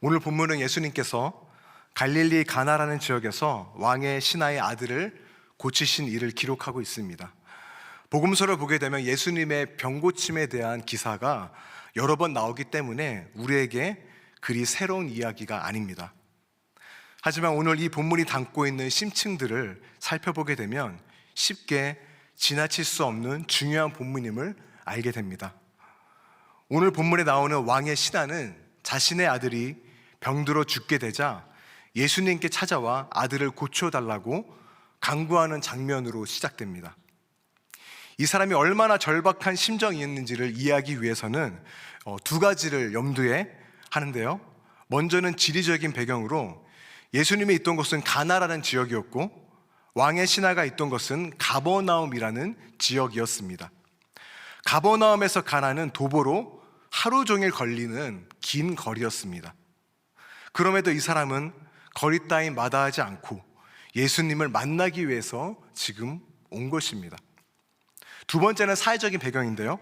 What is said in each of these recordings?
오늘 본문은 예수님께서 갈릴리 가나라는 지역에서 왕의 신하의 아들을 고치신 일을 기록하고 있습니다. 복음서를 보게 되면 예수님의 병고침에 대한 기사가 여러 번 나오기 때문에 우리에게 그리 새로운 이야기가 아닙니다. 하지만 오늘 이 본문이 담고 있는 심층들을 살펴보게 되면 쉽게 지나칠 수 없는 중요한 본문임을 알게 됩니다. 오늘 본문에 나오는 왕의 신하는 자신의 아들이 병들어 죽게 되자 예수님께 찾아와 아들을 고쳐달라고 간구하는 장면으로 시작됩니다. 이 사람이 얼마나 절박한 심정이었는지를 이해하기 위해서는 두 가지를 염두에 하는데요. 먼저는 지리적인 배경으로 예수님이 있던 곳은 가나라는 지역이었고 왕의 신하가 있던 것은 가버나움이라는 지역이었습니다. 가버나움에서 가나는 도보로 하루 종일 걸리는 긴 거리였습니다. 그럼에도 이 사람은 거리 따윈 마다하지 않고 예수님을 만나기 위해서 지금 온 것입니다. 두 번째는 사회적인 배경인데요.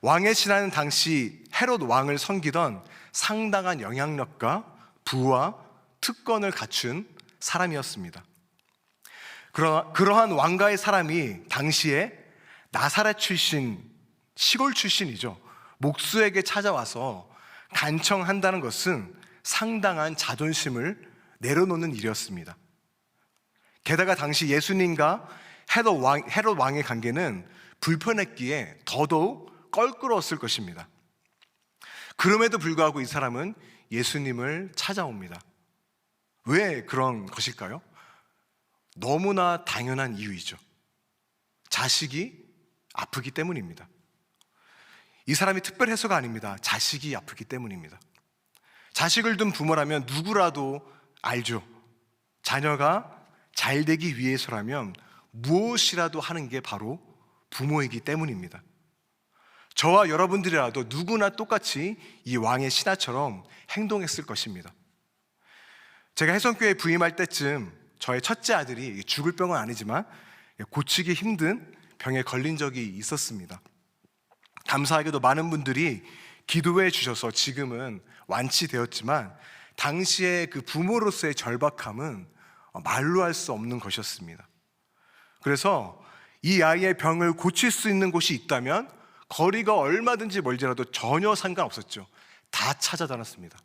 왕의 신하는 당시 헤롯 왕을 섬기던 상당한 영향력과 부와 특권을 갖춘 사람이었습니다. 그러한 왕가의 사람이 당시에 나사렛 출신, 시골 출신이죠. 목수에게 찾아와서 간청한다는 것은 상당한 자존심을 내려놓는 일이었습니다. 게다가 당시 예수님과 헤롯 왕의 관계는 불편했기에 더더욱 껄끄러웠을 것입니다. 그럼에도 불구하고 이 사람은 예수님을 찾아옵니다. 왜 그런 것일까요? 너무나 당연한 이유이죠. 자식이 아프기 때문입니다. 이 사람이 특별해서가 아닙니다. 자식이 아프기 때문입니다. 자식을 둔 부모라면 누구라도 알죠. 자녀가 잘 되기 위해서라면 무엇이라도 하는 게 바로 부모이기 때문입니다. 저와 여러분들이라도 누구나 똑같이 이 왕의 신하처럼 행동했을 것입니다. 제가 해성교회에 부임할 때쯤 저의 첫째 아들이 죽을 병은 아니지만 고치기 힘든 병에 걸린 적이 있었습니다. 감사하게도 많은 분들이 기도해 주셔서 지금은 완치되었지만 당시에 그 부모로서의 절박함은 말로 할 수 없는 것이었습니다. 그래서 이 아이의 병을 고칠 수 있는 곳이 있다면 거리가 얼마든지 멀지라도 전혀 상관없었죠. 다 찾아다녔습니다.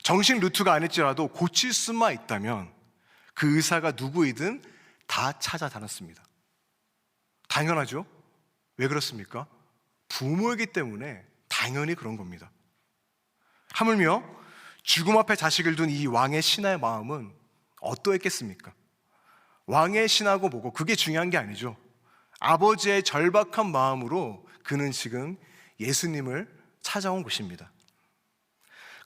정식 루트가 아닐지라도 고칠 수만 있다면 그 의사가 누구이든 다 찾아다녔습니다. 당연하죠. 왜 그렇습니까? 부모이기 때문에 당연히 그런 겁니다. 하물며 죽음 앞에 자식을 둔 이 왕의 신하의 마음은 어떠했겠습니까? 왕의 신하고 뭐고 그게 중요한 게 아니죠. 아버지의 절박한 마음으로 그는 지금 예수님을 찾아온 것입니다.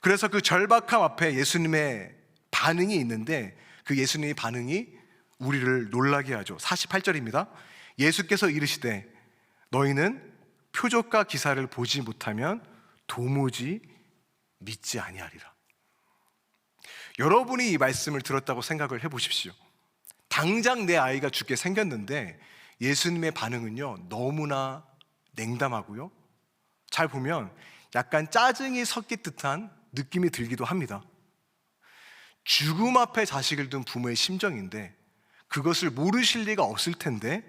그래서 그 절박함 앞에 예수님의 반응이 있는데 그 예수님의 반응이 우리를 놀라게 하죠. 48절입니다. 예수께서 이르시되 너희는 표적과 기사를 보지 못하면 도무지 믿지 아니하리라. 여러분이 이 말씀을 들었다고 생각을 해보십시오. 당장 내 아이가 죽게 생겼는데 예수님의 반응은요 너무나 냉담하고요, 잘 보면 약간 짜증이 섞인 듯한 느낌이 들기도 합니다. 죽음 앞에 자식을 둔 부모의 심정인데 그것을 모르실 리가 없을 텐데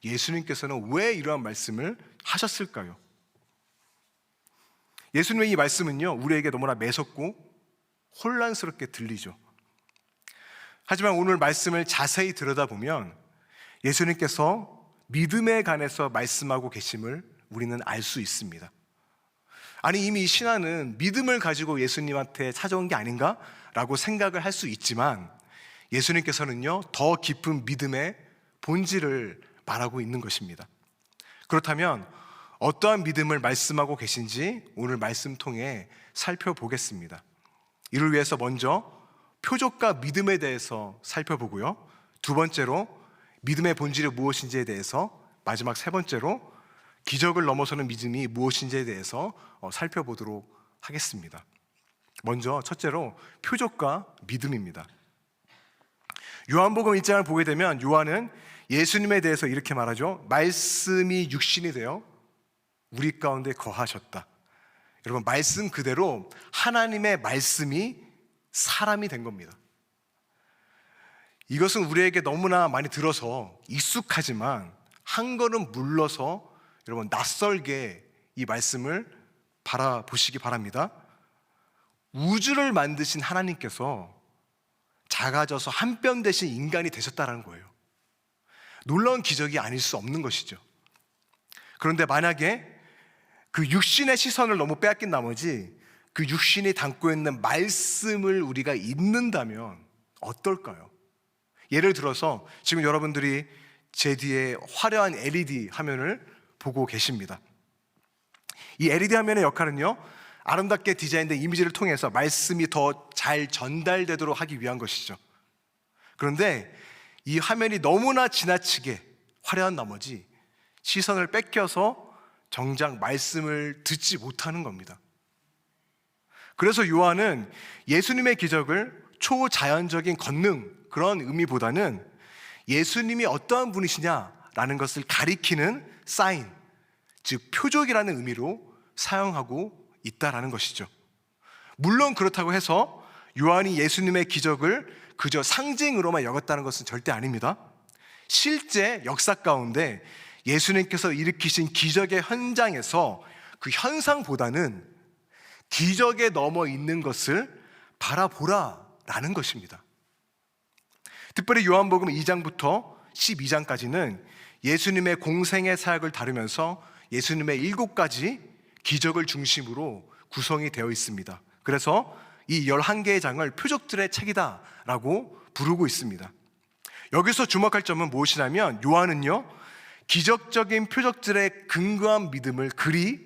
예수님께서는 왜 이러한 말씀을 하셨을까요? 예수님의 이 말씀은요 우리에게 너무나 매섭고 혼란스럽게 들리죠. 하지만 오늘 말씀을 자세히 들여다보면 예수님께서 믿음에 관해서 말씀하고 계심을 우리는 알 수 있습니다. 아니 이미 이 신하는 믿음을 가지고 예수님한테 찾아온 게 아닌가? 라고 생각을 할 수 있지만 예수님께서는요 더 깊은 믿음의 본질을 말하고 있는 것입니다. 그렇다면 어떠한 믿음을 말씀하고 계신지 오늘 말씀 통해 살펴보겠습니다. 이를 위해서 먼저 표적과 믿음에 대해서 살펴보고요, 두 번째로 믿음의 본질이 무엇인지에 대해서, 마지막 세 번째로 기적을 넘어서는 믿음이 무엇인지에 대해서 살펴보도록 하겠습니다. 먼저 첫째로 표적과 믿음입니다. 요한복음 1장을 보게 되면 요한은 예수님에 대해서 이렇게 말하죠. 말씀이 육신이 되어 우리 가운데 거하셨다. 여러분, 말씀 그대로 하나님의 말씀이 사람이 된 겁니다. 이것은 우리에게 너무나 많이 들어서 익숙하지만 한 걸음 물러서 여러분 낯설게 이 말씀을 바라보시기 바랍니다. 우주를 만드신 하나님께서 작아져서 한 뼘 되신 인간이 되셨다는 거예요. 놀라운 기적이 아닐 수 없는 것이죠. 그런데 만약에 그 육신의 시선을 너무 빼앗긴 나머지 그 육신이 담고 있는 말씀을 우리가 읽는다면 어떨까요? 예를 들어서 지금 여러분들이 제 뒤에 화려한 LED 화면을 보고 계십니다. 이 LED 화면의 역할은요, 아름답게 디자인된 이미지를 통해서 말씀이 더 잘 전달되도록 하기 위한 것이죠. 그런데 이 화면이 너무나 지나치게 화려한 나머지 시선을 뺏겨서 정작 말씀을 듣지 못하는 겁니다. 그래서 요한은 예수님의 기적을 초자연적인 권능, 그런 의미보다는 예수님이 어떠한 분이시냐라는 것을 가리키는 사인, 즉 표적이라는 의미로 사용하고 있다라는 것이죠. 물론 그렇다고 해서 요한이 예수님의 기적을 그저 상징으로만 여겼다는 것은 절대 아닙니다. 실제 역사 가운데 예수님께서 일으키신 기적의 현장에서 그 현상보다는 기적에 넘어 있는 것을 바라보라라는 것입니다. 특별히 요한복음 2장부터 12장까지는 예수님의 공생의 사역을 다루면서 예수님의 7가지 기적을 중심으로 구성이 되어 있습니다. 그래서 이 11개의 장을 표적들의 책이다라고 부르고 있습니다. 여기서 주목할 점은 무엇이냐면 요한은요, 기적적인 표적들의 근거한 믿음을 그리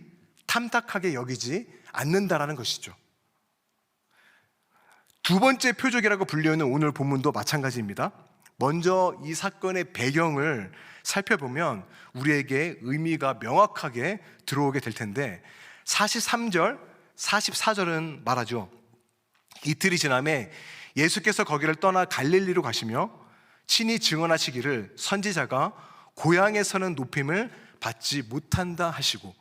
탐탁하게 여기지 않는다라는 것이죠. 두 번째 표적이라고 불리우는 오늘 본문도 마찬가지입니다. 먼저 이 사건의 배경을 살펴보면 우리에게 의미가 명확하게 들어오게 될 텐데 43절, 44절은 말하죠. 이틀이 지남에 예수께서 거기를 떠나 갈릴리로 가시며 친히 증언하시기를 선지자가 고향에서는 높임을 받지 못한다 하시고,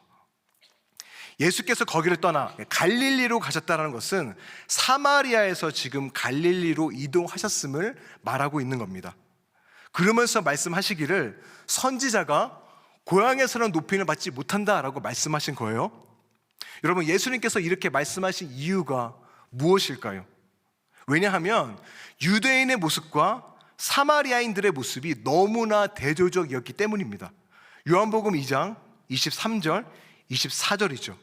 예수께서 거기를 떠나 갈릴리로 가셨다는 것은 사마리아에서 지금 갈릴리로 이동하셨음을 말하고 있는 겁니다. 그러면서 말씀하시기를 선지자가 고향에서는 높임을 받지 못한다라고 말씀하신 거예요. 여러분, 예수님께서 이렇게 말씀하신 이유가 무엇일까요? 왜냐하면 유대인의 모습과 사마리아인들의 모습이 너무나 대조적이었기 때문입니다. 요한복음 2장 23절, 24절이죠.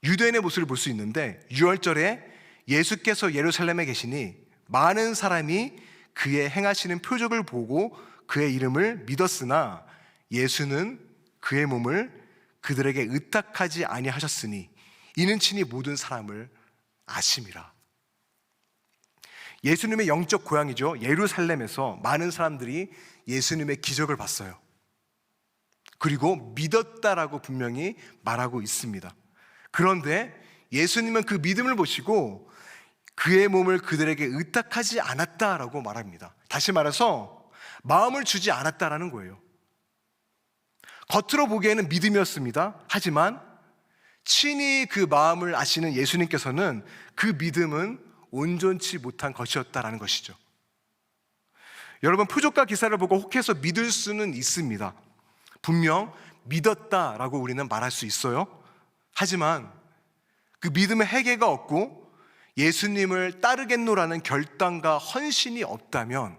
유대인의 모습을 볼 수 있는데 6월절에 예수께서 예루살렘에 계시니 많은 사람이 그의 행하시는 표적을 보고 그의 이름을 믿었으나 예수는 그의 몸을 그들에게 의탁하지 아니하셨으니 이는 친히 모든 사람을 아심이라. 예수님의 영적 고향이죠. 예루살렘에서 많은 사람들이 예수님의 기적을 봤어요. 그리고 믿었다라고 분명히 말하고 있습니다. 그런데 예수님은 그 믿음을 보시고 그의 몸을 그들에게 의탁하지 않았다라고 말합니다. 다시 말해서 마음을 주지 않았다라는 거예요. 겉으로 보기에는 믿음이었습니다. 하지만 친히 그 마음을 아시는 예수님께서는 그 믿음은 온전치 못한 것이었다라는 것이죠. 여러분, 표적과 기사를 보고 혹해서 믿을 수는 있습니다. 분명 믿었다라고 우리는 말할 수 있어요. 하지만 그 믿음의 회개가 없고 예수님을 따르겠노라는 결단과 헌신이 없다면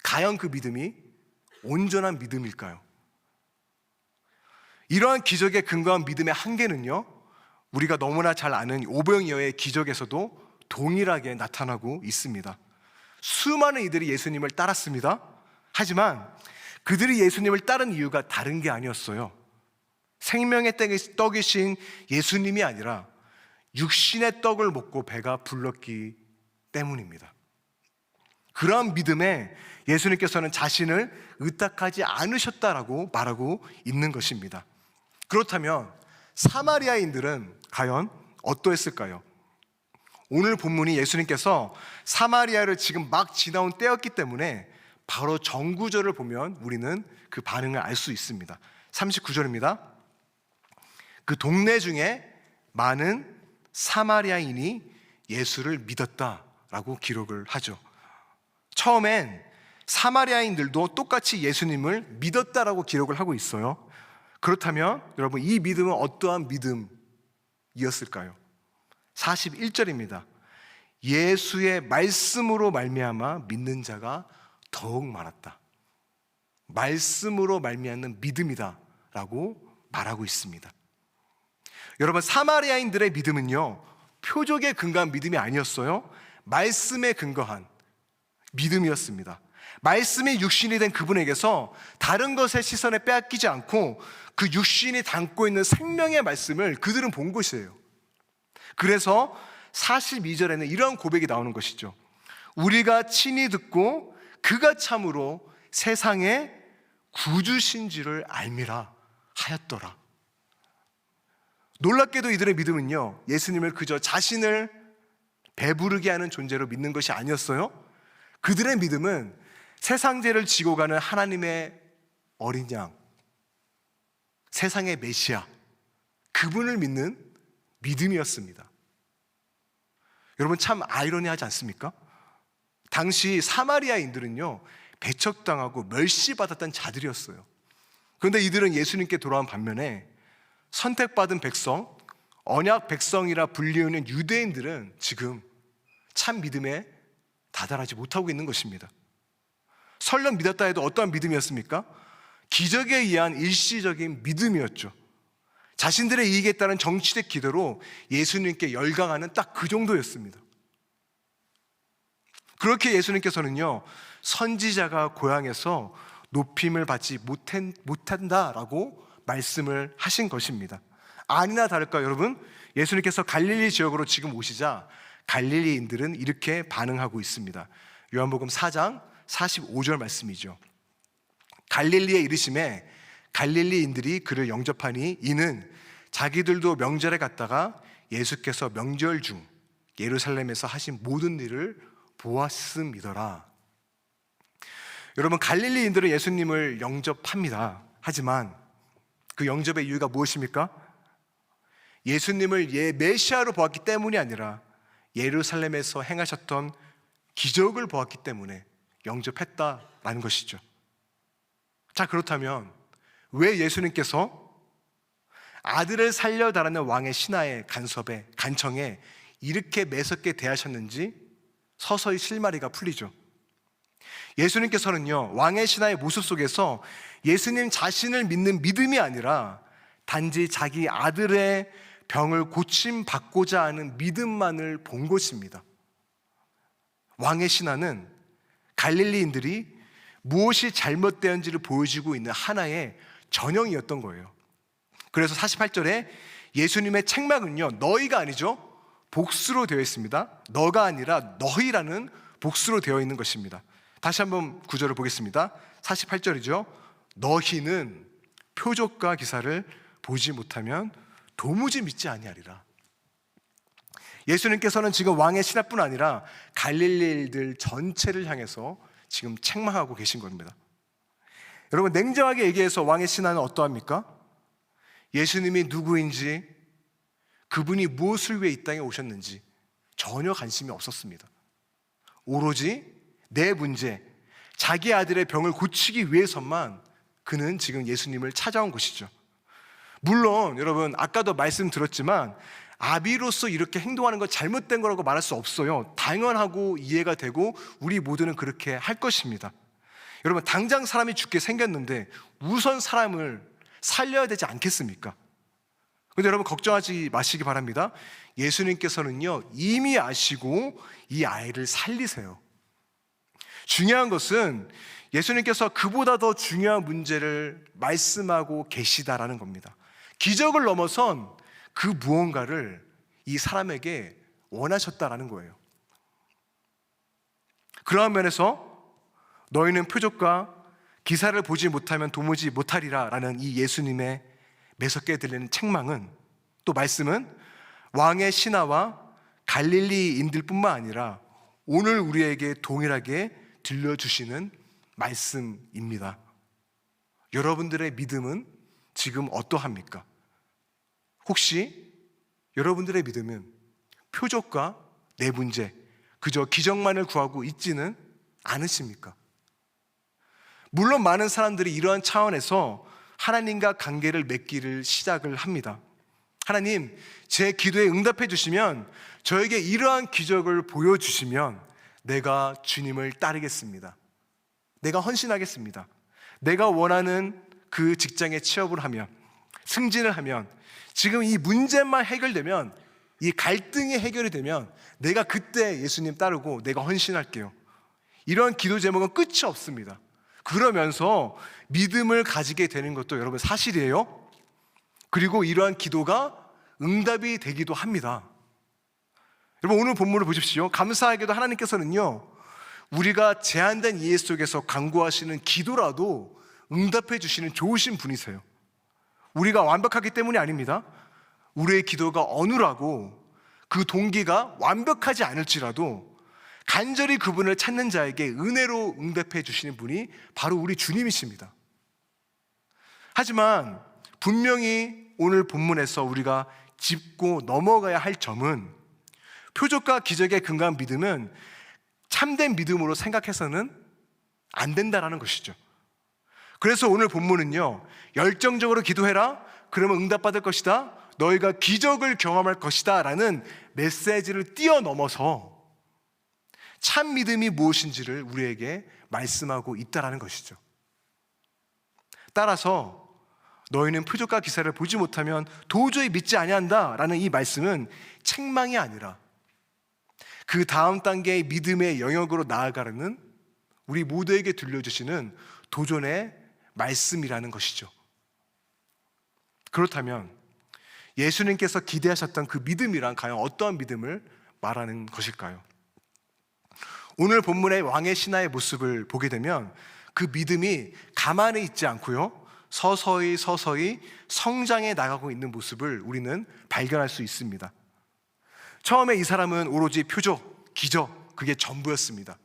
과연 그 믿음이 온전한 믿음일까요? 이러한 기적에 근거한 믿음의 한계는요, 우리가 너무나 잘 아는 오병이어의 기적에서도 동일하게 나타나고 있습니다. 수많은 이들이 예수님을 따랐습니다. 하지만 그들이 예수님을 따른 이유가 다른 게 아니었어요. 생명의 떡이신 예수님이 아니라 육신의 떡을 먹고 배가 불렀기 때문입니다. 그러한 믿음에 예수님께서는 자신을 의탁하지 않으셨다라고 말하고 있는 것입니다. 그렇다면 사마리아인들은 과연 어떠했을까요? 오늘 본문이 예수님께서 사마리아를 지금 막 지나온 때였기 때문에 바로 전구절을 보면 우리는 그 반응을 알 수 있습니다. 39절입니다. 그 동네 중에 많은 사마리아인이 예수를 믿었다라고 기록을 하죠. 처음엔 사마리아인들도 똑같이 예수님을 믿었다라고 기록을 하고 있어요. 그렇다면 여러분, 이 믿음은 어떠한 믿음이었을까요? 41절입니다. 예수의 말씀으로 말미암아 믿는 자가 더욱 많았다. 말씀으로 말미암는 믿음이다 라고 말하고 있습니다. 여러분, 사마리아인들의 믿음은요, 표적에 근거한 믿음이 아니었어요. 말씀에 근거한 믿음이었습니다. 말씀이 육신이 된 그분에게서 다른 것의 시선에 빼앗기지 않고 그 육신이 담고 있는 생명의 말씀을 그들은 본 것이에요. 그래서 42절에는 이러한 고백이 나오는 것이죠. 우리가 친히 듣고 그가 참으로 세상의 구주신지를 알미라 하였더라. 놀랍게도 이들의 믿음은요, 예수님을 그저 자신을 배부르게 하는 존재로 믿는 것이 아니었어요. 그들의 믿음은 세상 죄를 지고 가는 하나님의 어린 양, 세상의 메시아, 그분을 믿는 믿음이었습니다. 여러분, 참 아이러니하지 않습니까? 당시 사마리아인들은요, 배척당하고 멸시받았던 자들이었어요. 그런데 이들은 예수님께 돌아온 반면에 선택받은 백성, 언약 백성이라 불리우는 유대인들은 지금 참 믿음에 다다르지 못하고 있는 것입니다. 설령 믿었다 해도 어떠한 믿음이었습니까? 기적에 의한 일시적인 믿음이었죠. 자신들의 이익에 따른 정치적 기도로 예수님께 열광하는 딱 그 정도였습니다. 그렇게 예수님께서는요, 선지자가 고향에서 높임을 받지 못한다라고 말씀을 하신 것입니다. 아니나 다를까 여러분, 예수님께서 갈릴리 지역으로 지금 오시자 갈릴리인들은 이렇게 반응하고 있습니다. 요한복음 4장 45절 말씀이죠. 갈릴리에 이르심에 갈릴리인들이 그를 영접하니 이는 자기들도 명절에 갔다가 예수께서 명절 중 예루살렘에서 하신 모든 일을 보았음이더라. 여러분, 갈릴리인들은 예수님을 영접합니다. 하지만 그 영접의 이유가 무엇입니까? 예수님을 메시아로 보았기 때문이 아니라 예루살렘에서 행하셨던 기적을 보았기 때문에 영접했다라는 것이죠. 자, 그렇다면 왜 예수님께서 아들을 살려달라는 왕의 신하의 간청에 이렇게 매섭게 대하셨는지 서서히 실마리가 풀리죠. 예수님께서는요, 왕의 신하의 모습 속에서 예수님 자신을 믿는 믿음이 아니라 단지 자기 아들의 병을 고침받고자 하는 믿음만을 본 것입니다. 왕의 신하는 갈릴리인들이 무엇이 잘못되었는지를 보여주고 있는 하나의 전형이었던 거예요. 그래서 48절에 예수님의 책망은요, 너희가 아니죠, 복수로 되어 있습니다. 너가 아니라 너희라는 복수로 되어 있는 것입니다. 다시 한번 구절을 보겠습니다. 48절이죠. 너희는 표적과 기사를 보지 못하면 도무지 믿지 아니하리라. 예수님께서는 지금 왕의 신하뿐 아니라 갈릴리인들 전체를 향해서 지금 책망하고 계신 겁니다. 여러분, 냉정하게 얘기해서 왕의 신하는 어떠합니까? 예수님이 누구인지, 그분이 무엇을 위해 이 땅에 오셨는지 전혀 관심이 없었습니다. 오로지 내 문제, 자기 아들의 병을 고치기 위해서만 그는 지금 예수님을 찾아온 것이죠. 물론 여러분, 아까도 말씀드렸지만 아비로서 이렇게 행동하는 건 잘못된 거라고 말할 수 없어요. 당연하고 이해가 되고 우리 모두는 그렇게 할 것입니다. 여러분, 당장 사람이 죽게 생겼는데 우선 사람을 살려야 되지 않겠습니까? 그런데 여러분, 걱정하지 마시기 바랍니다. 예수님께서는요, 이미 아시고 이 아이를 살리세요. 중요한 것은 예수님께서 그보다 더 중요한 문제를 말씀하고 계시다라는 겁니다. 기적을 넘어선 그 무언가를 이 사람에게 원하셨다라는 거예요. 그러한 면에서 너희는 표적과 기사를 보지 못하면 도무지 못하리라 라는 이 예수님의 매섭게 들리는 책망은, 또 말씀은 왕의 신하와 갈릴리인들 뿐만 아니라 오늘 우리에게 동일하게 들려주시는 말씀입니다. 여러분들의 믿음은 지금 어떠합니까? 혹시 여러분들의 믿음은 표적과 내 문제, 그저 기적만을 구하고 있지는 않으십니까? 물론 많은 사람들이 이러한 차원에서 하나님과 관계를 맺기를 시작을 합니다. 하나님, 제 기도에 응답해 주시면, 저에게 이러한 기적을 보여주시면 내가 주님을 따르겠습니다. 내가 헌신하겠습니다. 내가 원하는 그 직장에 취업을 하면, 승진을 하면, 지금 이 문제만 해결되면, 이 갈등이 해결이 되면 내가 그때 예수님 따르고 내가 헌신할게요. 이런 기도 제목은 끝이 없습니다. 그러면서 믿음을 가지게 되는 것도 여러분 사실이에요. 그리고 이러한 기도가 응답이 되기도 합니다. 여러분, 오늘 본문을 보십시오. 감사하게도 하나님께서는요, 우리가 제한된 이해 속에서 간구하시는 기도라도 응답해 주시는 좋으신 분이세요. 우리가 완벽하기 때문이 아닙니다. 우리의 기도가 어눌하고 그 동기가 완벽하지 않을지라도 간절히 그분을 찾는 자에게 은혜로 응답해 주시는 분이 바로 우리 주님이십니다. 하지만 분명히 오늘 본문에서 우리가 짚고 넘어가야 할 점은, 표적과 기적에 근거한 믿음은 참된 믿음으로 생각해서는 안 된다라는 것이죠. 그래서 오늘 본문은요, 열정적으로 기도해라, 그러면 응답받을 것이다, 너희가 기적을 경험할 것이다 라는 메시지를 뛰어넘어서 참 믿음이 무엇인지를 우리에게 말씀하고 있다라는 것이죠. 따라서 너희는 표적과 기사를 보지 못하면 도저히 믿지 아니한다 라는 이 말씀은 책망이 아니라 그 다음 단계의 믿음의 영역으로 나아가려는 우리 모두에게 들려주시는 도전의 말씀이라는 것이죠. 그렇다면 예수님께서 기대하셨던 그 믿음이란 과연 어떠한 믿음을 말하는 것일까요? 오늘 본문의 왕의 신하의 모습을 보게 되면 그 믿음이 가만히 있지 않고요, 서서히 성장해 나가고 있는 모습을 우리는 발견할 수 있습니다. 처음에 이 사람은 오로지 표적, 기적, 그게 전부였습니다.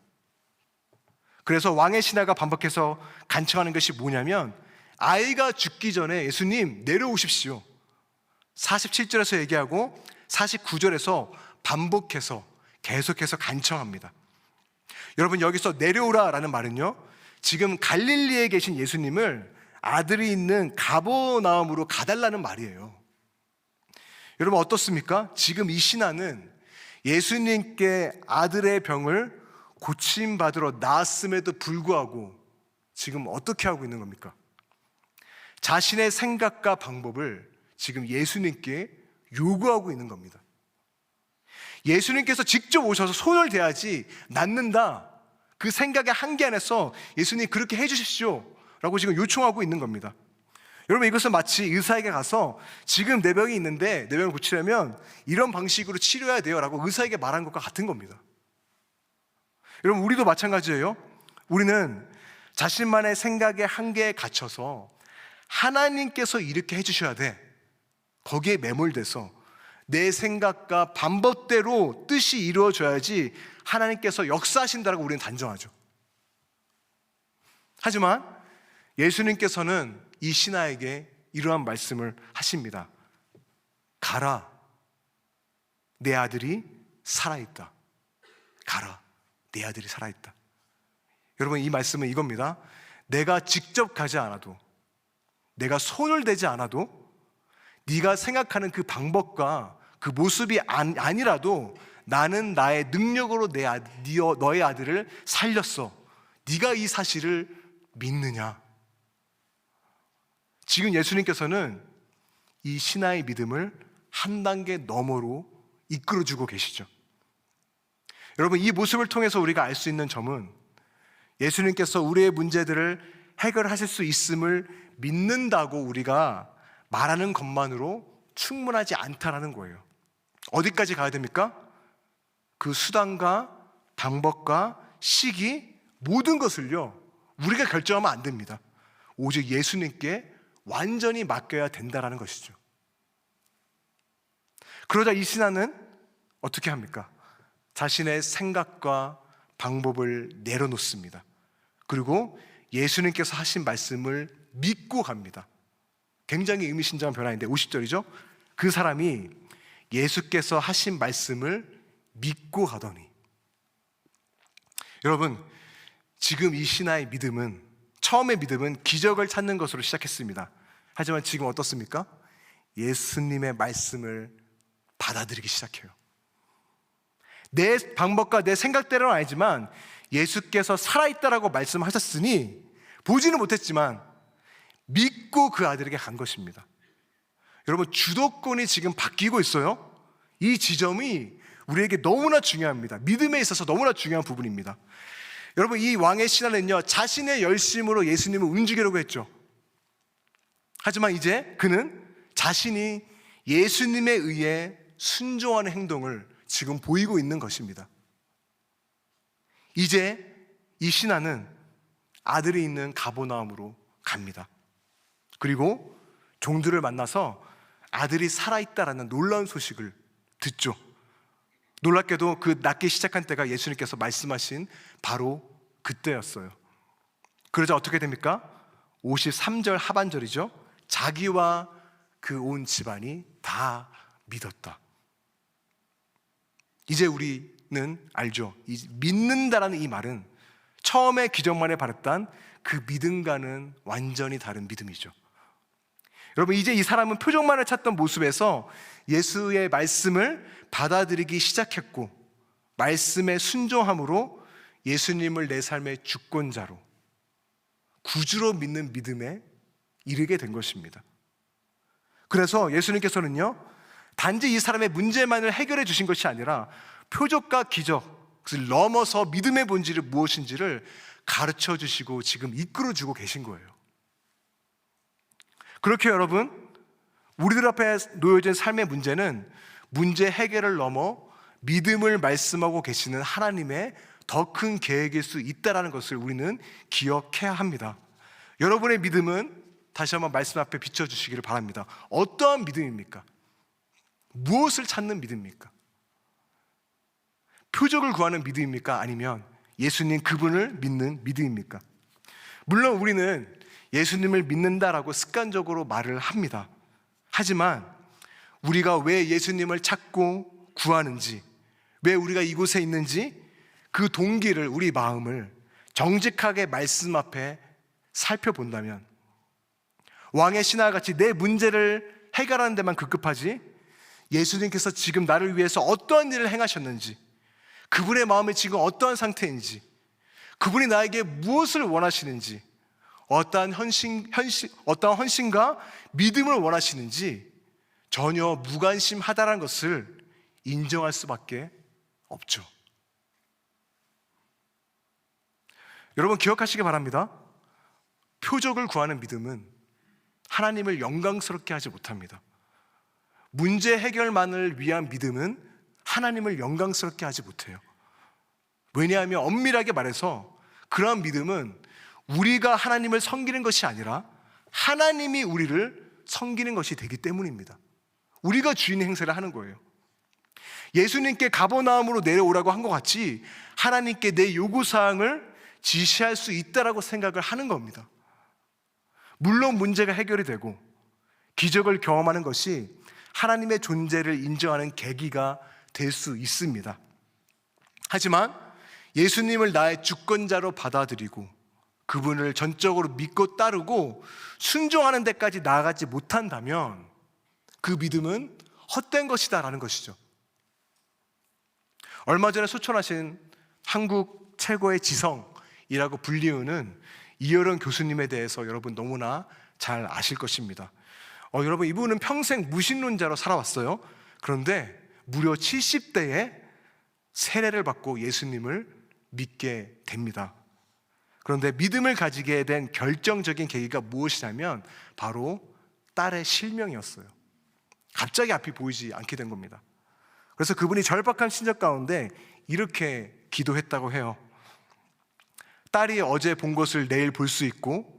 그래서 왕의 신하가 반복해서 간청하는 것이 뭐냐면, 아이가 죽기 전에 예수님 내려오십시오. 47절에서 얘기하고 49절에서 반복해서 계속해서 간청합니다. 여러분, 여기서 내려오라 라는 말은요, 지금 갈릴리에 계신 예수님을 아들이 있는 가버나움으로 가달라는 말이에요. 여러분, 어떻습니까? 지금 이 신하는 예수님께 아들의 병을 고침받으러 나았음에도 불구하고 지금 어떻게 하고 있는 겁니까? 자신의 생각과 방법을 지금 예수님께 요구하고 있는 겁니다. 예수님께서 직접 오셔서 손을 대야지 낫는다, 그 생각의 한계 안에서 예수님 그렇게 해주십시오 라고 지금 요청하고 있는 겁니다. 여러분, 이것은 마치 의사에게 가서 지금 내 병이 있는데 내 병을 고치려면 이런 방식으로 치료해야 돼요 라고 의사에게 말한 것과 같은 겁니다. 여러분, 우리도 마찬가지예요. 우리는 자신만의 생각의 한계에 갇혀서 하나님께서 이렇게 해주셔야 돼, 거기에 매몰돼서 내 생각과 방법대로 뜻이 이루어져야지 하나님께서 역사하신다고 우리는 단정하죠. 하지만 예수님께서는 이 신하에게 이러한 말씀을 하십니다. 가라, 내 아들이 살아있다. 가라, 내 아들이 살아있다. 여러분, 이 말씀은 이겁니다. 내가 직접 가지 않아도, 내가 손을 대지 않아도, 네가 생각하는 그 방법과 그 모습이 아니라도 나는 나의 능력으로 너의 아들을 살렸어. 네가 이 사실을 믿느냐? 지금 예수님께서는 이 신하의 믿음을 한 단계 너머로 이끌어주고 계시죠. 여러분, 이 모습을 통해서 우리가 알 수 있는 점은 예수님께서 우리의 문제들을 해결하실 수 있음을 믿는다고 우리가 말하는 것만으로 충분하지 않다라는 거예요. 어디까지 가야 됩니까? 그 수단과 방법과 시기, 모든 것을요, 우리가 결정하면 안 됩니다. 오직 예수님께 완전히 맡겨야 된다라는 것이죠. 그러자 이 신하는 어떻게 합니까? 자신의 생각과 방법을 내려놓습니다. 그리고 예수님께서 하신 말씀을 믿고 갑니다. 굉장히 의미심장한 변화인데 50절이죠. 그 사람이 예수께서 하신 말씀을 믿고 가더니. 여러분, 지금 이 신하의 믿음은, 처음의 믿음은 기적을 찾는 것으로 시작했습니다. 하지만 지금 어떻습니까? 예수님의 말씀을 받아들이기 시작해요. 내 방법과 내 생각대로는 아니지만 예수께서 살아있다라고 말씀하셨으니 보지는 못했지만 믿고 그 아들에게 간 것입니다. 여러분, 주도권이 지금 바뀌고 있어요. 이 지점이 우리에게 너무나 중요합니다. 믿음에 있어서 너무나 중요한 부분입니다. 여러분, 이 왕의 신하는요, 자신의 열심으로 예수님을 움직이려고 했죠. 하지만 이제 그는 자신이 예수님에 의해 순종하는 행동을 지금 보이고 있는 것입니다. 이제 이 신하는 아들이 있는 가버나움으로 갑니다. 그리고 종들을 만나서 아들이 살아있다라는 놀라운 소식을 듣죠. 놀랍게도 그 낫기 시작한 때가 예수님께서 말씀하신 바로 그때였어요. 그러자 어떻게 됩니까? 53절 하반절이죠. 자기와 그 온 집안이 다 믿었다. 이제 우리는 알죠. 믿는다라는 이 말은 처음에 기적만에 바랬던 그 믿음과는 완전히 다른 믿음이죠. 여러분, 이제 이 사람은 표적만을 찾던 모습에서 예수의 말씀을 받아들이기 시작했고, 말씀에 순종함으로 예수님을 내 삶의 주권자로, 구주로 믿는 믿음에 이르게 된 것입니다. 그래서 예수님께서는요, 단지 이 사람의 문제만을 해결해 주신 것이 아니라 표적과 기적, 그것을 넘어서 믿음의 본질이 무엇인지를 가르쳐 주시고 지금 이끌어 주고 계신 거예요. 그렇게 여러분, 우리들 앞에 놓여진 삶의 문제는 문제 해결을 넘어 믿음을 말씀하고 계시는 하나님의 더 큰 계획일 수 있다는 것을 우리는 기억해야 합니다. 여러분의 믿음은 다시 한번 말씀 앞에 비춰주시기를 바랍니다. 어떠한 믿음입니까? 무엇을 찾는 믿음입니까? 표적을 구하는 믿음입니까? 아니면 예수님 그분을 믿는 믿음입니까? 물론 우리는 예수님을 믿는다라고 습관적으로 말을 합니다. 하지만 우리가 왜 예수님을 찾고 구하는지, 왜 우리가 이곳에 있는지 그 동기를, 우리 마음을 정직하게 말씀 앞에 살펴본다면, 왕의 신하와 같이 내 문제를 해결하는 데만 급급하지 예수님께서 지금 나를 위해서 어떠한 일을 행하셨는지, 그분의 마음이 지금 어떠한 상태인지, 그분이 나에게 무엇을 원하시는지, 어떠한 헌신과 믿음을 원하시는지 전혀 무관심하다는 것을 인정할 수밖에 없죠. 여러분, 기억하시기 바랍니다. 표적을 구하는 믿음은 하나님을 영광스럽게 하지 못합니다. 문제 해결만을 위한 믿음은 하나님을 영광스럽게 하지 못해요. 왜냐하면 엄밀하게 말해서 그러한 믿음은 우리가 하나님을 섬기는 것이 아니라 하나님이 우리를 섬기는 것이 되기 때문입니다. 우리가 주인 행세를 하는 거예요. 예수님께 가버나움으로 내려오라고 한 것 같이 하나님께 내 요구사항을 지시할 수 있다라고 생각을 하는 겁니다. 물론 문제가 해결이 되고 기적을 경험하는 것이 하나님의 존재를 인정하는 계기가 될 수 있습니다. 하지만 예수님을 나의 주권자로 받아들이고 그분을 전적으로 믿고 따르고 순종하는 데까지 나아가지 못한다면 그 믿음은 헛된 것이다라는 것이죠. 얼마 전에 소천하신 한국 최고의 지성이라고 불리우는 이효령 교수님에 대해서 여러분 너무나 잘 아실 것입니다. 여러분, 이분은 평생 무신론자로 살아왔어요. 그런데 무려 70대에 세례를 받고 예수님을 믿게 됩니다. 그런데 믿음을 가지게 된 결정적인 계기가 무엇이냐면 바로 딸의 실명이었어요. 갑자기 앞이 보이지 않게 된 겁니다. 그래서 그분이 절박한 심정 가운데 이렇게 기도했다고 해요. 딸이 어제 본 것을 내일 볼 수 있고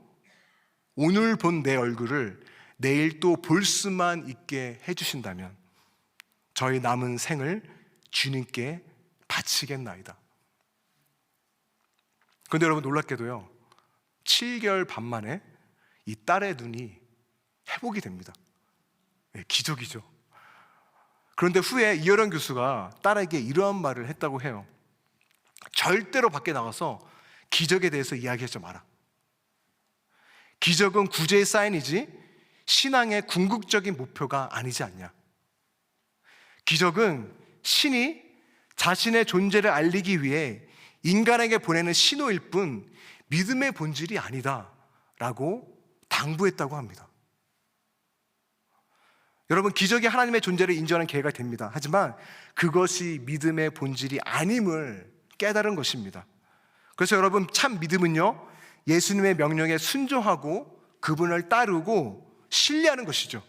오늘 본 내 얼굴을 내일 또 볼 수만 있게 해주신다면 저희 남은 생을 주님께 바치겠나이다. 그런데 여러분, 놀랍게도요, 7개월 반 만에 이 딸의 눈이 회복이 됩니다. 네, 기적이죠. 그런데 후에 이어령 교수가 딸에게 이러한 말을 했다고 해요. 절대로 밖에 나가서 기적에 대해서 이야기하지 마라. 기적은 구제의 사인이지 신앙의 궁극적인 목표가 아니지 않냐. 기적은 신이 자신의 존재를 알리기 위해 인간에게 보내는 신호일 뿐 믿음의 본질이 아니다 라고 당부했다고 합니다. 여러분, 기적이 하나님의 존재를 인정하는 계기가 됩니다. 하지만 그것이 믿음의 본질이 아님을 깨달은 것입니다. 그래서 여러분, 참 믿음은요, 예수님의 명령에 순종하고 그분을 따르고 신뢰하는 것이죠.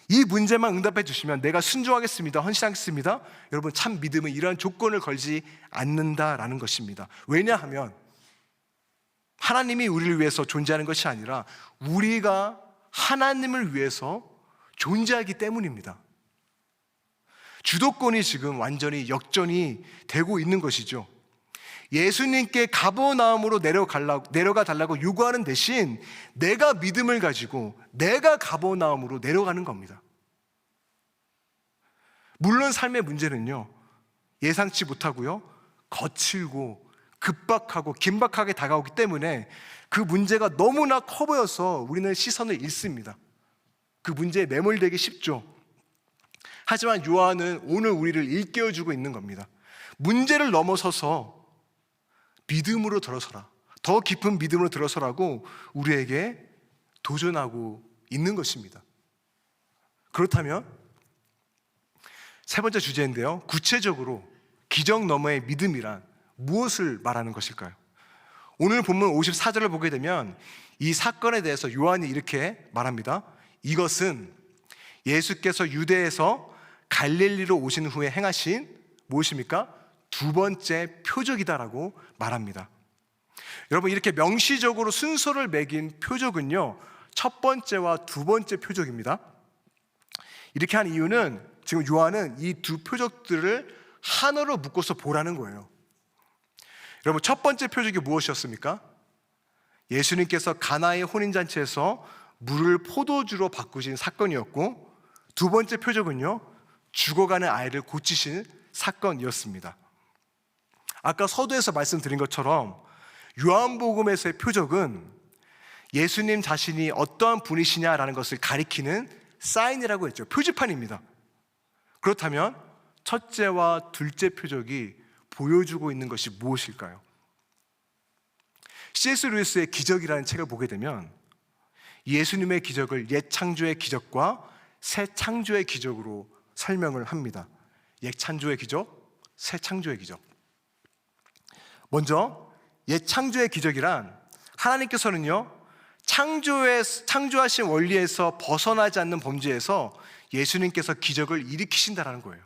이 문제만 응답해 주시면 내가 순종하겠습니다, 헌신하겠습니다, 여러분, 참 믿음은 이러한 조건을 걸지 않는다라는 것입니다. 왜냐하면 하나님이 우리를 위해서 존재하는 것이 아니라 우리가 하나님을 위해서 존재하기 때문입니다. 주도권이 지금 완전히 역전이 되고 있는 것이죠. 예수님께 가버나움으로 내려가 달라고 요구하는 대신 내가 믿음을 가지고 내가 가버나움으로 내려가는 겁니다. 물론 삶의 문제는요, 예상치 못하고요, 거칠고 급박하고 긴박하게 다가오기 때문에 그 문제가 너무나 커 보여서 우리는 시선을 잃습니다. 그 문제에 매몰되기 쉽죠. 하지만 요한은 오늘 우리를 일깨워주고 있는 겁니다. 문제를 넘어서서 믿음으로 들어서라, 더 깊은 믿음으로 들어서라고 우리에게 도전하고 있는 것입니다. 그렇다면 세 번째 주제인데요, 구체적으로 기적 너머의 믿음이란 무엇을 말하는 것일까요? 오늘 본문 54절을 보게 되면 이 사건에 대해서 요한이 이렇게 말합니다. 이것은 예수께서 유대에서 갈릴리로 오신 후에 행하신 무엇입니까? 두 번째 표적이다라고 말합니다. 여러분, 이렇게 명시적으로 순서를 매긴 표적은요, 첫 번째와 두 번째 표적입니다. 이렇게 한 이유는 지금 요한은 이 두 표적들을 하나로 묶어서 보라는 거예요. 여러분, 첫 번째 표적이 무엇이었습니까? 예수님께서 가나의 혼인잔치에서 물을 포도주로 바꾸신 사건이었고, 두 번째 표적은요, 죽어가는 아이를 고치신 사건이었습니다. 아까 서두에서 말씀드린 것처럼 요한복음에서의 표적은 예수님 자신이 어떠한 분이시냐라는 것을 가리키는 사인이라고 했죠. 표지판입니다. 그렇다면 첫째와 둘째 표적이 보여주고 있는 것이 무엇일까요? C.S. 루이스의 기적이라는 책을 보게 되면 예수님의 기적을 옛 창조의 기적과 새 창조의 기적으로 설명을 합니다. 옛 창조의 기적, 새 창조의 기적. 먼저 옛 창조의 기적이란 하나님께서는요, 창조하신 원리에서 벗어나지 않는 범죄에서 예수님께서 기적을 일으키신다는 거예요.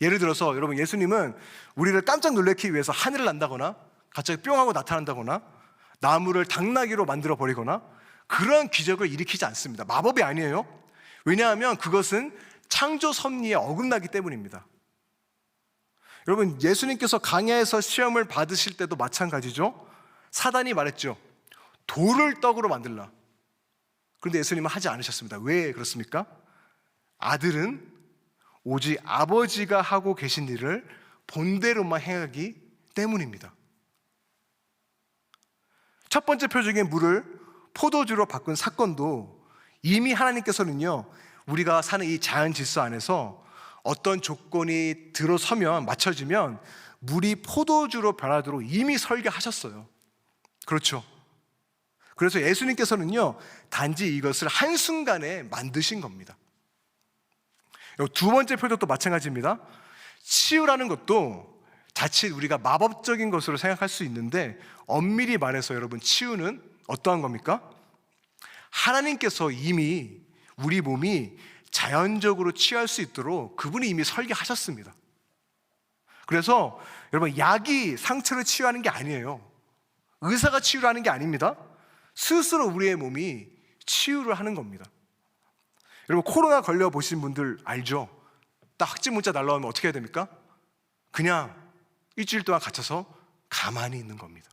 예를 들어서 여러분, 예수님은 우리를 깜짝 놀래키기 위해서 하늘을 난다거나 갑자기 뿅 하고 나타난다거나 나무를 당나귀로 만들어 버리거나 그런 기적을 일으키지 않습니다. 마법이 아니에요. 왜냐하면 그것은 창조 섭리에 어긋나기 때문입니다. 여러분, 예수님께서 광야에서 시험을 받으실 때도 마찬가지죠. 사단이 말했죠. 돌을 떡으로 만들라. 그런데 예수님은 하지 않으셨습니다. 왜 그렇습니까? 아들은 오직 아버지가 하고 계신 일을 본대로만 행하기 때문입니다. 첫 번째 표적인 물을 포도주로 바꾼 사건도 이미 하나님께서는요, 우리가 사는 이 자연 질서 안에서 어떤 조건이 들어서면, 맞춰지면 물이 포도주로 변하도록 이미 설계하셨어요. 그렇죠. 그래서 예수님께서는요, 단지 이것을 한순간에 만드신 겁니다. 두 번째 표적도 마찬가지입니다. 치유라는 것도 자칫 우리가 마법적인 것으로 생각할 수 있는데, 엄밀히 말해서 여러분, 치유는 어떠한 겁니까? 하나님께서 이미 우리 몸이 자연적으로 치유할 수 있도록 그분이 이미 설계하셨습니다. 그래서 여러분, 약이 상처를 치유하는 게 아니에요. 의사가 치유를 하는 게 아닙니다. 스스로 우리의 몸이 치유를 하는 겁니다. 여러분, 코로나 걸려보신 분들 알죠? 딱 확진 문자 날라오면 어떻게 해야 됩니까? 그냥 일주일 동안 갇혀서 가만히 있는 겁니다.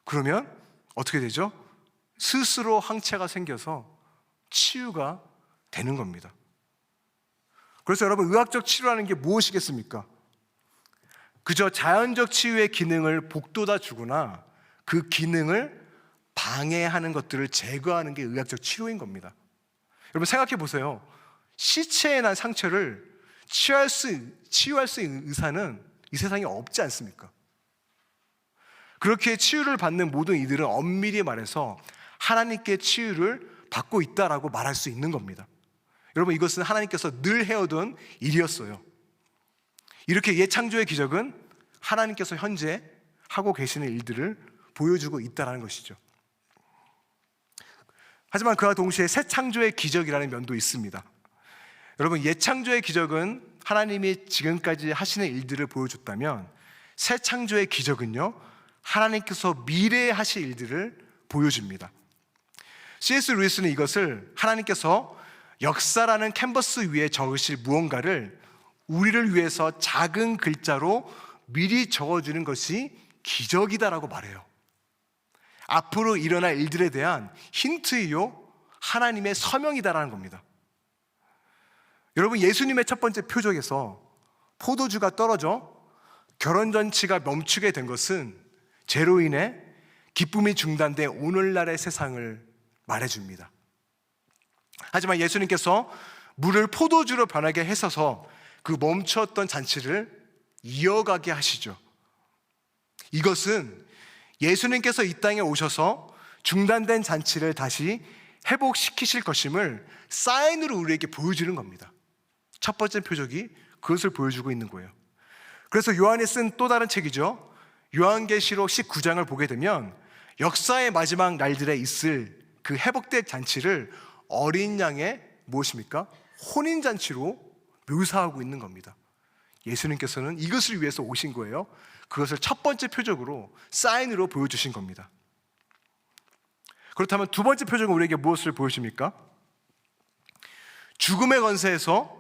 그러면 어떻게 되죠? 스스로 항체가 생겨서 치유가 되는 겁니다. 그래서 여러분, 의학적 치료라는 게 무엇이겠습니까? 그저 자연적 치유의 기능을 북돋아 주거나 그 기능을 방해하는 것들을 제거하는 게 의학적 치료인 겁니다. 여러분, 생각해 보세요. 시체에 난 상처를 치유할 수 있는 의사는 이 세상에 없지 않습니까? 그렇게 치유를 받는 모든 이들은 엄밀히 말해서 하나님께 치유를 받고 있다라고 말할 수 있는 겁니다. 여러분, 이것은 하나님께서 늘 해오던 일이었어요. 이렇게 예창조의 기적은 하나님께서 현재 하고 계시는 일들을 보여주고 있다는 것이죠. 하지만 그와 동시에 새 창조의 기적이라는 면도 있습니다. 여러분, 예창조의 기적은 하나님이 지금까지 하시는 일들을 보여줬다면, 새 창조의 기적은요, 하나님께서 미래에 하실 일들을 보여줍니다. C.S. 루이스는 이것을 하나님께서 역사라는 캔버스 위에 적으실 무언가를 우리를 위해서 작은 글자로 미리 적어주는 것이 기적이다라고 말해요. 앞으로 일어날 일들에 대한 힌트이요, 하나님의 서명이다라는 겁니다. 여러분, 예수님의 첫 번째 표적에서 포도주가 떨어져 결혼잔치가 멈추게 된 것은 죄로 인해 기쁨이 중단된 오늘날의 세상을 말해줍니다. 하지만 예수님께서 물을 포도주로 변하게 하셔서 그 멈추었던 잔치를 이어가게 하시죠. 이것은 예수님께서 이 땅에 오셔서 중단된 잔치를 다시 회복시키실 것임을 사인으로 우리에게 보여주는 겁니다. 첫 번째 표적이 그것을 보여주고 있는 거예요. 그래서 요한이 쓴 또 다른 책이죠, 요한계시록 19장을 보게 되면 역사의 마지막 날들에 있을 그 회복된 잔치를 어린 양의 무엇입니까? 혼인잔치로 묘사하고 있는 겁니다. 예수님께서는 이것을 위해서 오신 거예요. 그것을 첫 번째 표적으로, 사인으로 보여주신 겁니다. 그렇다면 두 번째 표적은 우리에게 무엇을 보여줍니까? 죽음의 권세에서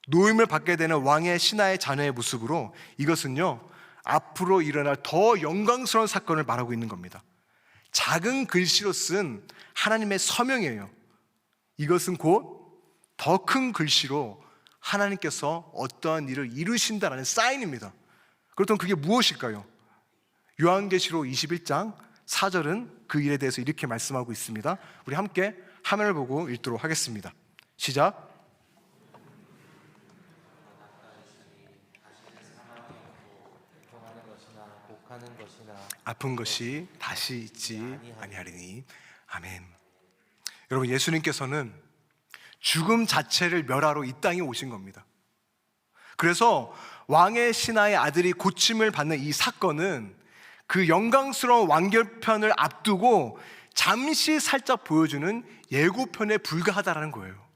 노임을 받게 되는 왕의 신하의 자녀의 모습으로, 이것은요, 앞으로 일어날 더 영광스러운 사건을 말하고 있는 겁니다. 작은 글씨로 쓴 하나님의 서명이에요. 이것은 곧 더 큰 글씨로 하나님께서 어떠한 일을 이루신다라는 사인입니다. 그렇다면 그게 무엇일까요? 요한계시록 21장 4절은 그 일에 대해서 이렇게 말씀하고 있습니다. 우리 함께 화면을 보고 읽도록 하겠습니다. 시작. 아픈 것이 다시 있지 아니하리니. 아멘. 여러분, 예수님께서는 죽음 자체를 멸하러 이 땅에 오신 겁니다. 그래서 왕의 신하의 아들이 고침을 받는 이 사건은 그 영광스러운 완결편을 앞두고 잠시 살짝 보여주는 예고편에 불과하다는 거예요.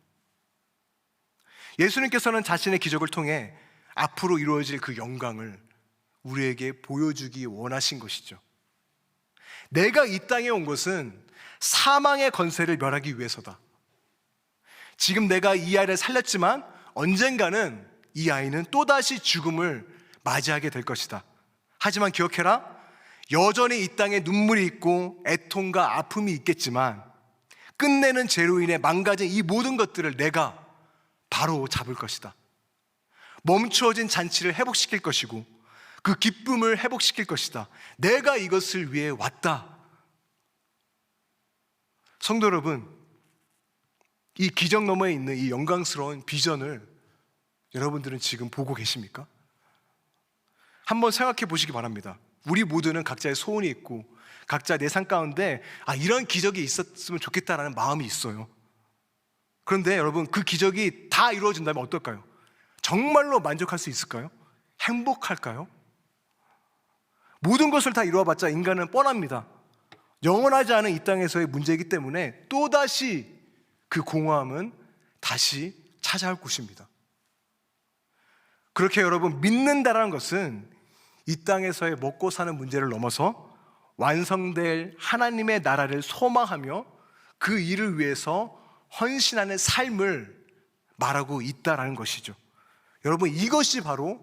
예수님께서는 자신의 기적을 통해 앞으로 이루어질 그 영광을 우리에게 보여주기 원하신 것이죠. 내가 이 땅에 온 것은 사망의 권세를 멸하기 위해서다. 지금 내가 이 아이를 살렸지만 언젠가는 이 아이는 또다시 죽음을 맞이하게 될 것이다. 하지만 기억해라, 여전히 이 땅에 눈물이 있고 애통과 아픔이 있겠지만 끝내는 죄로 인해 망가진 이 모든 것들을 내가 바로 잡을 것이다. 멈추어진 잔치를 회복시킬 것이고 그 기쁨을 회복시킬 것이다. 내가 이것을 위해 왔다. 성도 여러분, 이 기적 너머에 있는 이 영광스러운 비전을 여러분들은 지금 보고 계십니까? 한번 생각해 보시기 바랍니다. 우리 모두는 각자의 소원이 있고 각자 내 삶 가운데 이런 기적이 있었으면 좋겠다라는 마음이 있어요. 그런데 여러분, 그 기적이 다 이루어진다면 어떨까요? 정말로 만족할 수 있을까요? 행복할까요? 모든 것을 다 이루어봤자 인간은 뻔합니다. 영원하지 않은 이 땅에서의 문제이기 때문에 또다시 그 공허함은 다시 찾아올 것입니다. 그렇게 여러분, 믿는다라는 것은 이 땅에서의 먹고 사는 문제를 넘어서 완성될 하나님의 나라를 소망하며 그 일을 위해서 헌신하는 삶을 말하고 있다라는 것이죠. 여러분, 이것이 바로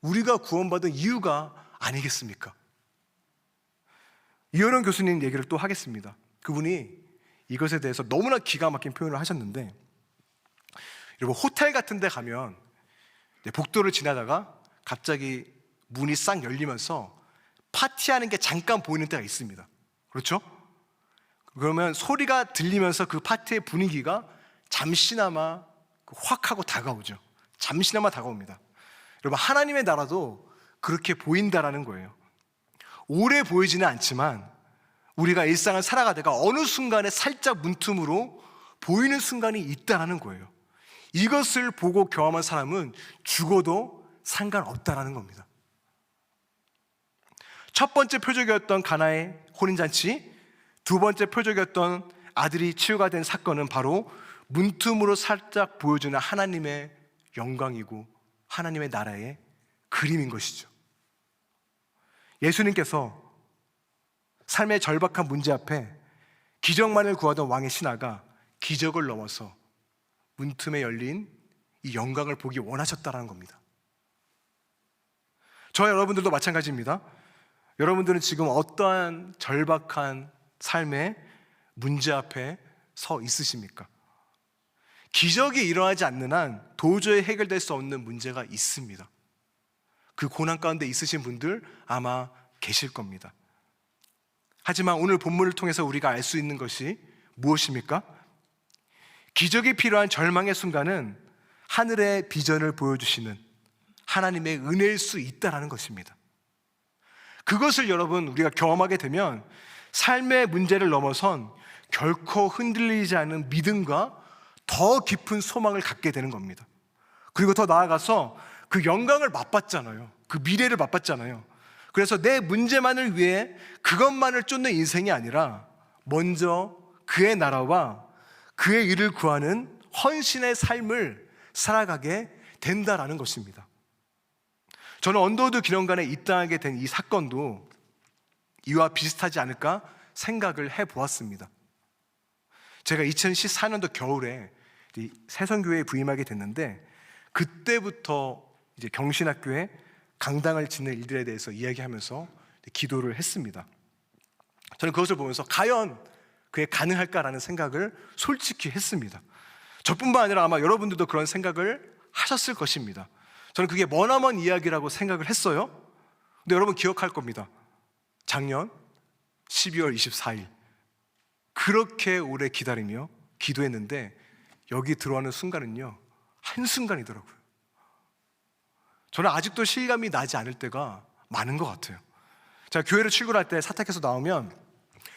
우리가 구원받은 이유가 아니겠습니까? 이현원 교수님 얘기를 또 하겠습니다. 그분이 이것에 대해서 너무나 기가 막힌 표현을 하셨는데, 여러분, 호텔 같은 데 가면 복도를 지나다가 갑자기 문이 싹 열리면서 파티하는 게 잠깐 보이는 때가 있습니다. 그렇죠? 그러면 소리가 들리면서 그 파티의 분위기가 잠시나마 확 하고 다가오죠. 잠시나마 다가옵니다. 여러분, 하나님의 나라도 그렇게 보인다라는 거예요. 오래 보이지는 않지만 우리가 일상을 살아가다가 어느 순간에 살짝 문틈으로 보이는 순간이 있다라는 거예요. 이것을 보고 경험한 사람은 죽어도 상관없다라는 겁니다. 첫 번째 표적이었던 가나의 혼인잔치, 두 번째 표적이었던 아들이 치유가 된 사건은 바로 문틈으로 살짝 보여주는 하나님의 영광이고 하나님의 나라의 그림인 것이죠. 예수님께서 삶의 절박한 문제 앞에 기적만을 구하던 왕의 신하가 기적을 넘어서 문틈에 열린 이 영광을 보기 원하셨다는 겁니다. 저와 여러분들도 마찬가지입니다. 여러분들은 지금 어떠한 절박한 삶의 문제 앞에 서 있으십니까? 기적이 일어나지 않는 한 도저히 해결될 수 없는 문제가 있습니다. 그 고난 가운데 있으신 분들 아마 계실 겁니다. 하지만 오늘 본문을 통해서 우리가 알 수 있는 것이 무엇입니까? 기적이 필요한 절망의 순간은 하늘의 비전을 보여주시는 하나님의 은혜일 수 있다는 것입니다. 그것을 여러분 우리가 경험하게 되면 삶의 문제를 넘어선 결코 흔들리지 않은 믿음과 더 깊은 소망을 갖게 되는 겁니다. 그리고 더 나아가서 그 영광을 맛봤잖아요. 그 미래를 맛봤잖아요. 그래서 내 문제만을 위해 그것만을 쫓는 인생이 아니라 먼저 그의 나라와 그의 일을 구하는 헌신의 삶을 살아가게 된다라는 것입니다. 저는 언더우드 기념관에 입당하게 된 이 사건도 이와 비슷하지 않을까 생각을 해보았습니다. 제가 2014년도 겨울에 새성교회에 부임하게 됐는데 그때부터 이제 경신학교에 강당을 짓는 일들에 대해서 이야기하면서 기도를 했습니다. 저는 그것을 보면서 과연 그게 가능할까라는 생각을 솔직히 했습니다. 저뿐만 아니라 아마 여러분들도 그런 생각을 하셨을 것입니다. 저는 그게 머나먼 이야기라고 생각을 했어요. 근데 여러분 기억할 겁니다. 작년 12월 24일 그렇게 오래 기다리며 기도했는데 여기 들어가는 순간은요 한순간이더라고요. 저는 아직도 실감이 나지 않을 때가 많은 것 같아요. 제가 교회를 출근할 때 사택에서 나오면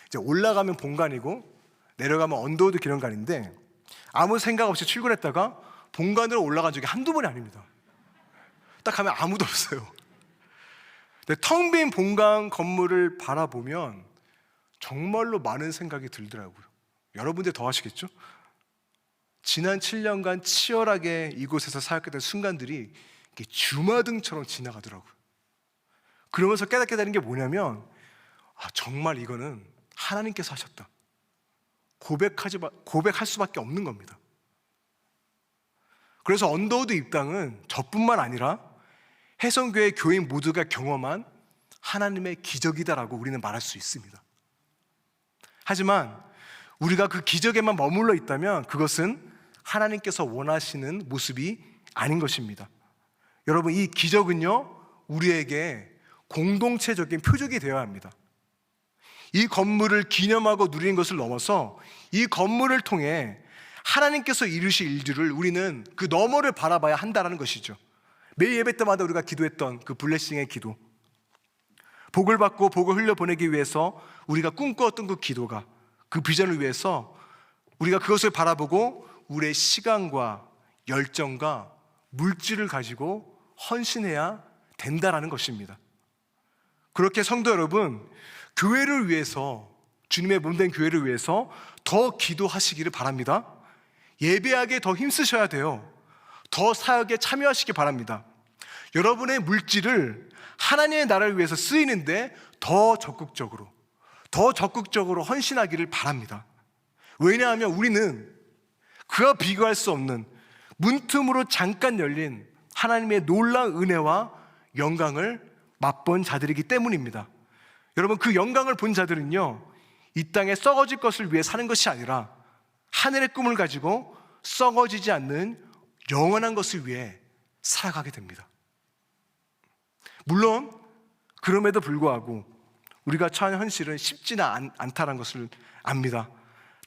이제 올라가면 본관이고 내려가면 언더우드 기념관인데 아무 생각 없이 출근했다가 본관으로 올라간 적이 한두 번이 아닙니다. 딱 가면 아무도 없어요. 텅 빈 본관 건물을 바라보면 정말로 많은 생각이 들더라고요. 여러분들 더 하시겠죠? 지난 7년간 치열하게 이곳에서 사역했던 순간들이 주마등처럼 지나가더라고요. 그러면서 깨닫게 되는 게 뭐냐면 정말 이거는 하나님께서 하셨다. 고백할 수밖에 없는 겁니다. 그래서 언더우드 입당은 저뿐만 아니라 해성교회 교인 모두가 경험한 하나님의 기적이다라고 우리는 말할 수 있습니다. 하지만 우리가 그 기적에만 머물러 있다면 그것은 하나님께서 원하시는 모습이 아닌 것입니다. 여러분, 이 기적은요 우리에게 공동체적인 표적이 되어야 합니다. 이 건물을 기념하고 누리는 것을 넘어서 이 건물을 통해 하나님께서 이루실 일들을 우리는 그 너머를 바라봐야 한다는 것이죠. 매일 예배 때마다 우리가 기도했던 그 블레싱의 기도, 복을 받고 복을 흘려보내기 위해서 우리가 꿈꾸었던 그 기도가, 그 비전을 위해서 우리가 그것을 바라보고 우리의 시간과 열정과 물질을 가지고 헌신해야 된다라는 것입니다. 그렇게 성도 여러분, 교회를 위해서, 주님의 몸된 교회를 위해서 더 기도하시기를 바랍니다. 예배하기에 더 힘쓰셔야 돼요. 더 사역에 참여하시기 바랍니다. 여러분의 물질을 하나님의 나라를 위해서 쓰이는데 더 적극적으로 헌신하기를 바랍니다. 왜냐하면 우리는 그와 비교할 수 없는 문틈으로 잠깐 열린 하나님의 놀라운 은혜와 영광을 맛본 자들이기 때문입니다. 여러분, 그 영광을 본 자들은요 이 땅에 썩어질 것을 위해 사는 것이 아니라 하늘의 꿈을 가지고 썩어지지 않는 영원한 것을 위해 살아가게 됩니다. 물론 그럼에도 불구하고 우리가 처한 현실은 쉽지는 않다는 것을 압니다.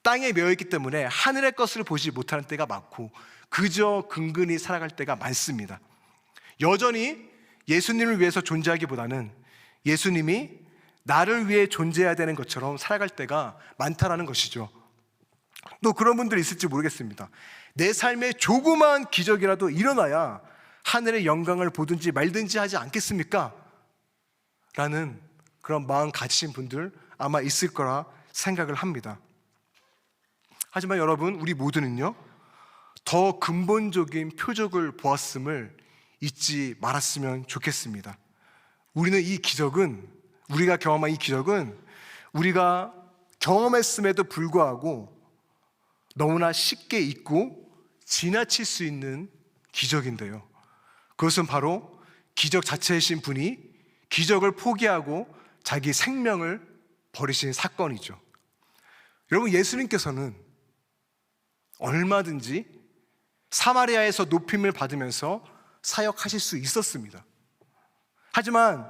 땅에 매여있기 때문에 하늘의 것을 보지 못하는 때가 많고 그저 근근히 살아갈 때가 많습니다. 여전히 예수님을 위해서 존재하기보다는 예수님이 나를 위해 존재해야 되는 것처럼 살아갈 때가 많다라는 것이죠. 또 그런 분들이 있을지 모르겠습니다. 내 삶에 조그마한 기적이라도 일어나야 하늘의 영광을 보든지 말든지 하지 않겠습니까? 라는 그런 마음 가지신 분들 아마 있을 거라 생각을 합니다. 하지만 여러분, 우리 모두는요, 더 근본적인 표적을 보았음을 잊지 말았으면 좋겠습니다. 우리는 이 기적은, 우리가 경험한 이 기적은 우리가 경험했음에도 불구하고 너무나 쉽게 잊고 지나칠 수 있는 기적인데요. 그것은 바로 기적 자체이신 분이 기적을 포기하고 자기 생명을 버리신 사건이죠. 여러분, 예수님께서는 얼마든지 사마리아에서 높임을 받으면서 사역하실 수 있었습니다. 하지만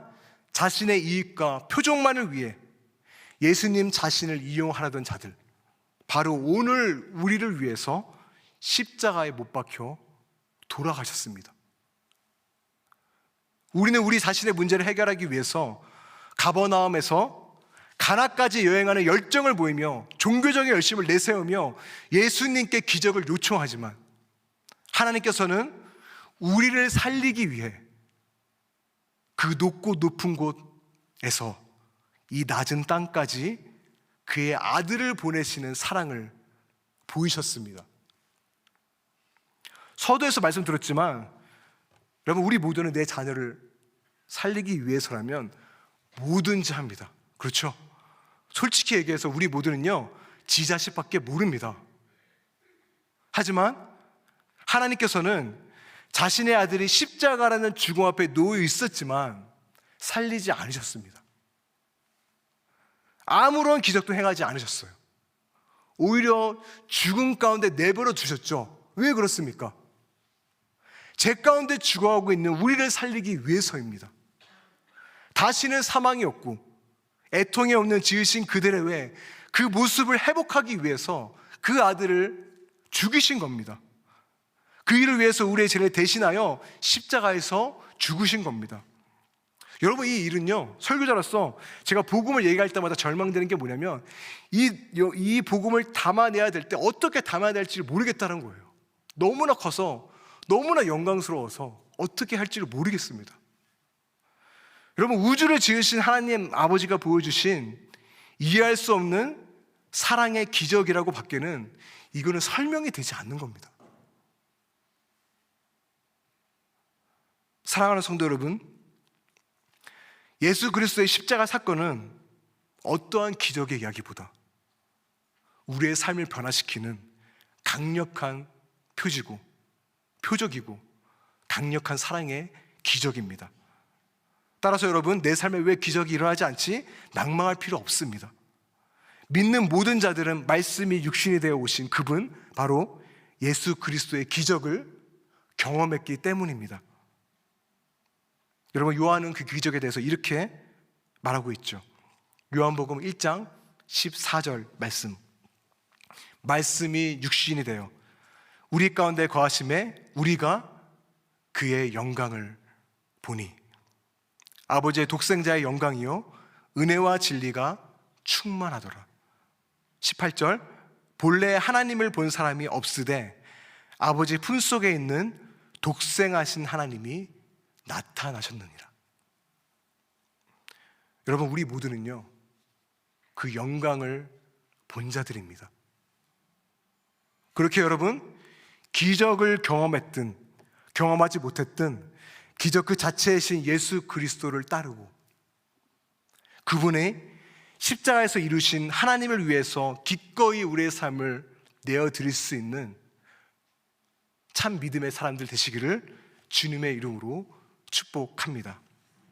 자신의 이익과 표적만을 위해 예수님 자신을 이용하려던 자들, 바로 오늘 우리를 위해서 십자가에 못 박혀 돌아가셨습니다. 우리는 우리 자신의 문제를 해결하기 위해서 가버나움에서 가나까지 여행하는 열정을 보이며 종교적인 열심을 내세우며 예수님께 기적을 요청하지만 하나님께서는 우리를 살리기 위해 그 높고 높은 곳에서 이 낮은 땅까지 그의 아들을 보내시는 사랑을 보이셨습니다. 서두에서 말씀드렸지만 여러분, 우리 모두는 내 자녀를 살리기 위해서라면 뭐든지 합니다. 그렇죠? 솔직히 얘기해서 우리 모두는요, 지 자식밖에 모릅니다. 하지만 하나님께서는 자신의 아들이 십자가라는 죽음 앞에 놓여 있었지만 살리지 않으셨습니다. 아무런 기적도 행하지 않으셨어요. 오히려 죽음 가운데 내버려 두셨죠. 왜 그렇습니까? 제 가운데 죽어가고 있는 우리를 살리기 위해서입니다. 다시는 사망이 없고 애통이 없는 지으신 그들의 외 그 모습을 회복하기 위해서 그 아들을 죽이신 겁니다. 그 일을 위해서 우리의 죄를 대신하여 십자가에서 죽으신 겁니다. 여러분, 이 일은요, 설교자로서 제가 복음을 얘기할 때마다 절망되는 게 뭐냐면 이 복음을 담아내야 될 때 어떻게 담아야 될지 모르겠다는 거예요. 너무나 커서 너무나 영광스러워서 어떻게 할지를 모르겠습니다. 여러분, 우주를 지으신 하나님 아버지가 보여주신 이해할 수 없는 사랑의 기적이라고 밖에는 이거는 설명이 되지 않는 겁니다. 사랑하는 성도 여러분, 예수 그리스도의 십자가 사건은 어떠한 기적의 이야기보다 우리의 삶을 변화시키는 강력한 표적이고 강력한 사랑의 기적입니다. 따라서 여러분, 내 삶에 왜 기적이 일어나지 않지? 낭망할 필요 없습니다. 믿는 모든 자들은 말씀이 육신이 되어 오신 그분, 바로 예수 그리스도의 기적을 경험했기 때문입니다. 여러분, 요한은 그 기적에 대해서 이렇게 말하고 있죠. 요한복음 1장 14절 말씀. 말씀이 육신이 되어 우리 가운데 거하심에 우리가 그의 영광을 보니 아버지의 독생자의 영광이요 은혜와 진리가 충만하더라. 18절. 본래 하나님을 본 사람이 없으되 아버지 품속에 있는 독생하신 하나님이 나타나셨느니라. 여러분, 우리 모두는요 그 영광을 본 자들입니다. 그렇게 여러분, 기적을 경험했든 경험하지 못했든 기적 그 자체이신 예수 그리스도를 따르고 그분의 십자가에서 이루신 하나님을 위해서 기꺼이 우리의 삶을 내어드릴 수 있는 참 믿음의 사람들 되시기를 주님의 이름으로 축복합니다.